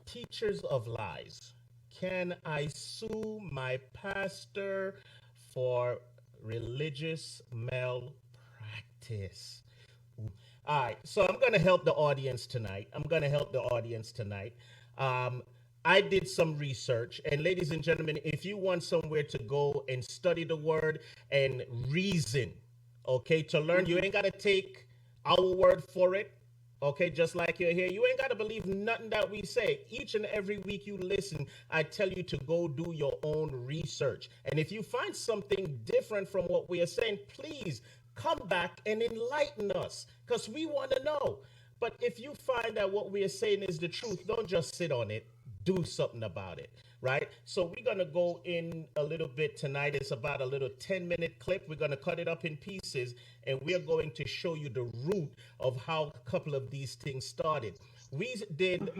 teachers of lies. Can I sue my pastor for religious malpractice? All right, so I'm going to help the audience tonight. Um, I did some research, and ladies and gentlemen, if you want somewhere to go and study the word and reason, okay, to learn, you ain't got to take our word for it. Okay, just like you're here, you ain't got to believe nothing that we say. Each and every week you listen, I tell you to go do your own research. And if you find something different from what we are saying, please come back and enlighten us because we want to know. But if you find that what we are saying is the truth, don't just sit on it, do something about it, right? So we're going to go in a little bit tonight. It's about a little 10-minute clip. We're going to cut it up in pieces, and we're going to show you the root of how a couple of these things started. We did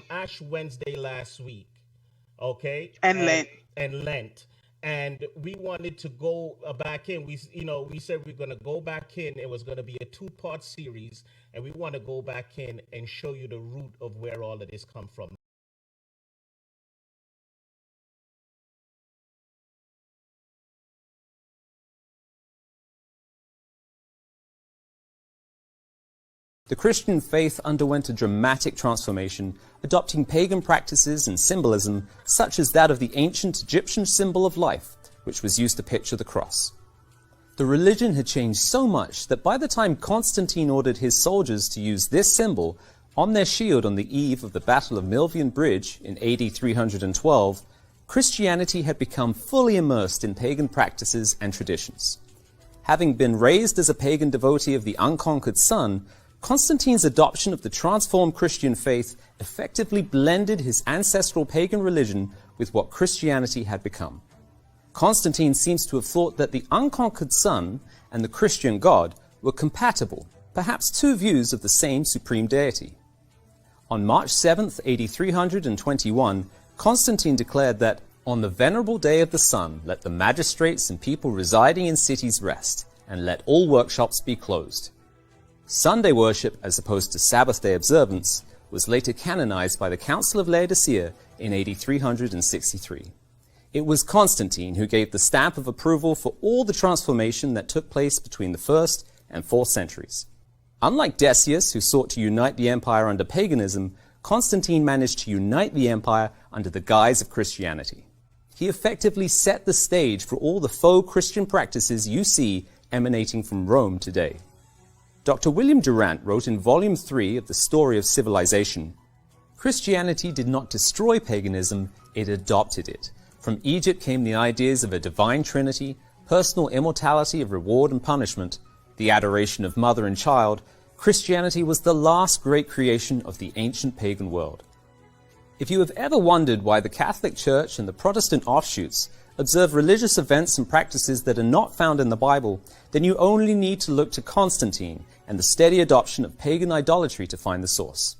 Ash Wednesday last week, okay? And Lent. And Lent. And we wanted to go back in. We said we're going to go back in. It was going to be a two-part series, and we want to go back in and show you the root of where all of this come from. The Christian faith underwent a dramatic transformation, adopting pagan practices and symbolism such as that of the ancient Egyptian symbol of life, which was used to picture the cross. The religion had changed so much that by the time Constantine ordered his soldiers to use this symbol on their shield on the eve of the Battle of Milvian Bridge in AD 312, Christianity had become fully immersed in pagan practices and traditions. Having been raised as a pagan devotee of the unconquered sun, Constantine's adoption of the transformed Christian faith effectively blended his ancestral pagan religion with what Christianity had become. Constantine seems to have thought that the unconquered sun and the Christian God were compatible, perhaps two views of the same supreme deity. On March 7th, AD 321, Constantine declared that, "On the venerable day of the sun, let the magistrates and people residing in cities rest, and let all workshops be closed." Sunday worship, as opposed to Sabbath day observance, was later canonized by the Council of Laodicea in AD 363. It was Constantine who gave the stamp of approval for all the transformation that took place between the 1st and 4th centuries. Unlike Decius, who sought to unite the empire under paganism, Constantine managed to unite the empire under the guise of Christianity. He effectively set the stage for all the faux Christian practices you see emanating from Rome today. Dr. William Durant wrote in Volume 3 of The Story of Civilization, "Christianity did not destroy paganism, it adopted it. From Egypt came the ideas of a divine trinity, personal immortality of reward and punishment, the adoration of mother and child. Christianity was the last great creation of the ancient pagan world." If you have ever wondered why the Catholic Church and the Protestant offshoots observe religious events and practices that are not found in the Bible, then you only need to look to Constantine and the steady adoption of pagan idolatry to find the source.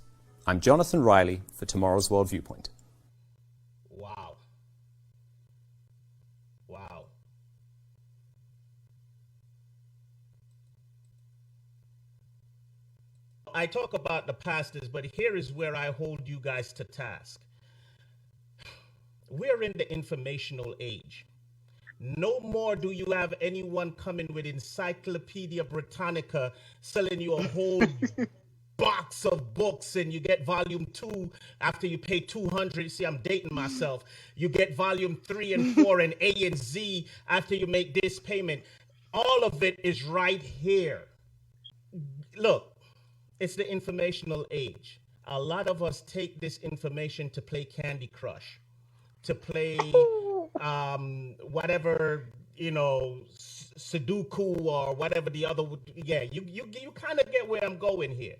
I'm Jonathan Riley for Tomorrow's World Viewpoint. Wow. Wow. I talk about the pastors, but here is where I hold you guys to task. We're in the informational age. No more do you have anyone coming with Encyclopedia Britannica selling you a whole box of books and you get volume 2 after you pay 200. See, I'm dating myself. You get volume 3 and 4 and A and Z after you make this payment. All of it is right here. Look, it's the informational age. A lot of us take this information to play Candy Crush, to play whatever, Sudoku or whatever the other would. Yeah, you kind of get where I'm going here.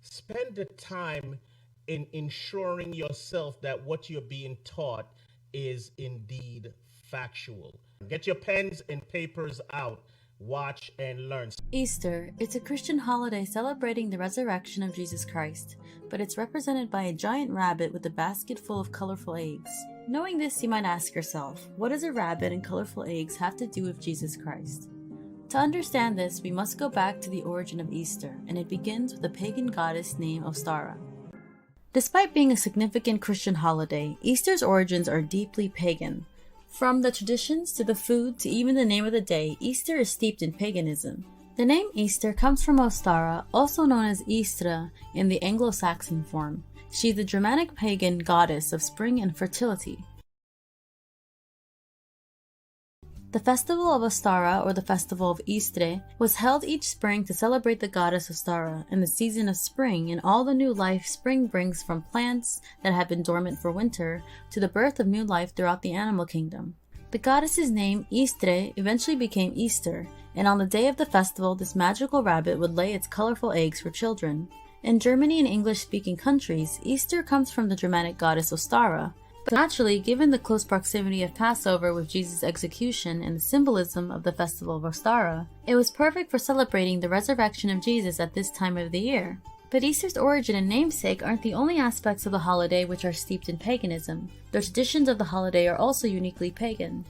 Spend the time in ensuring yourself that what you're being taught is indeed factual. Get your pens and papers out. Watch and learn. Easter, it's a Christian holiday celebrating the resurrection of Jesus Christ, but it's represented by a giant rabbit with a basket full of colorful eggs. Knowing this, you might ask yourself, what does a rabbit and colorful eggs have to do with Jesus Christ? To understand this, we must go back to the origin of Easter, and it begins with a pagan goddess named Ostara. Despite being a significant Christian holiday, Easter's origins are deeply pagan. From the traditions to the food to even the name of the day, Easter is steeped in paganism. The name Easter comes from Ostara, also known as Istra in the Anglo-Saxon form. She is the Germanic pagan goddess of spring and fertility. The festival of Ostara, or the festival of Istre, was held each spring to celebrate the goddess Ostara and the season of spring and all the new life spring brings, from plants that had been dormant for winter to the birth of new life throughout the animal kingdom. The goddess's name, Istre, eventually became Easter, and on the day of the festival this magical rabbit would lay its colorful eggs for children. In Germany and English-speaking countries, Easter comes from the Germanic goddess Ostara, but naturally, given the close proximity of Passover with Jesus' execution and the symbolism of the festival of Ostara, it was perfect for celebrating the resurrection of Jesus at this time of the year. But Easter's origin and namesake aren't the only aspects of the holiday which are steeped in paganism. The traditions of the holiday are also uniquely pagan.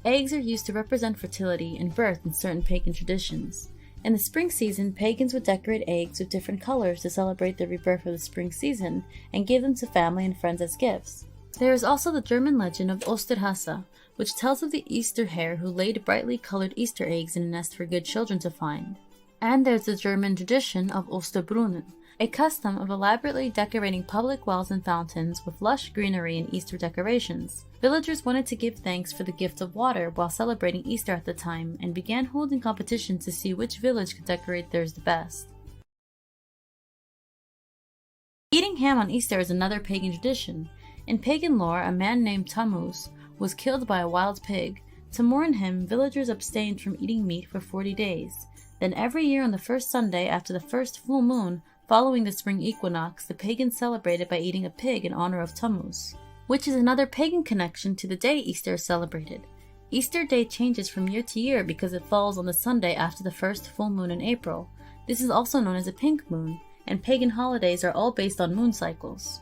Eggs are used to represent fertility and birth in certain pagan traditions. In the spring season, pagans would decorate eggs with different colors to celebrate the rebirth of the spring season and give them to family and friends as gifts. There is also the German legend of Osterhase, which tells of the Easter hare who laid brightly colored Easter eggs in a nest for good children to find. And there's the German tradition of Osterbrunnen, a custom of elaborately decorating public wells and fountains with lush greenery and Easter decorations. Villagers wanted to give thanks for the gift of water while celebrating Easter at the time and began holding competitions to see which village could decorate theirs the best. Eating ham on Easter is another pagan tradition. In pagan lore, a man named Tammuz was killed by a wild pig. To mourn him, villagers abstained from eating meat for 40 days. Then every year on the first Sunday after the first full moon, following the spring equinox, the pagans celebrated by eating a pig in honor of Tammuz, which is another pagan connection to the day Easter is celebrated. Easter Day changes from year to year because it falls on the Sunday after the first full moon in April. This is also known as a pink moon, and pagan holidays are all based on moon cycles.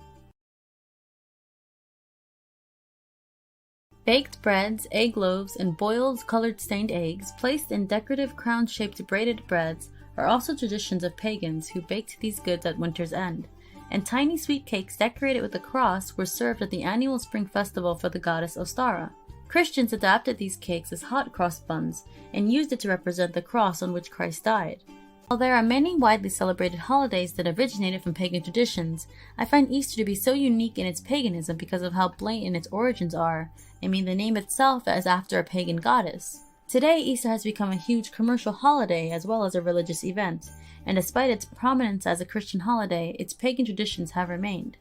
Baked breads, egg loaves, and boiled colored stained eggs placed in decorative crown-shaped braided breads are also traditions of pagans who baked these goods at winter's end, and tiny sweet cakes decorated with a cross were served at the annual spring festival for the goddess Ostara. Christians adapted these cakes as hot cross buns and used it to represent the cross on which Christ died. While there are many widely celebrated holidays that originated from pagan traditions, I find Easter to be so unique in its paganism because of how blatant its origins are. I mean, the name itself is after a pagan goddess. Today, Easter has become a huge commercial holiday as well as a religious event, and despite its prominence as a Christian holiday, its pagan traditions have remained.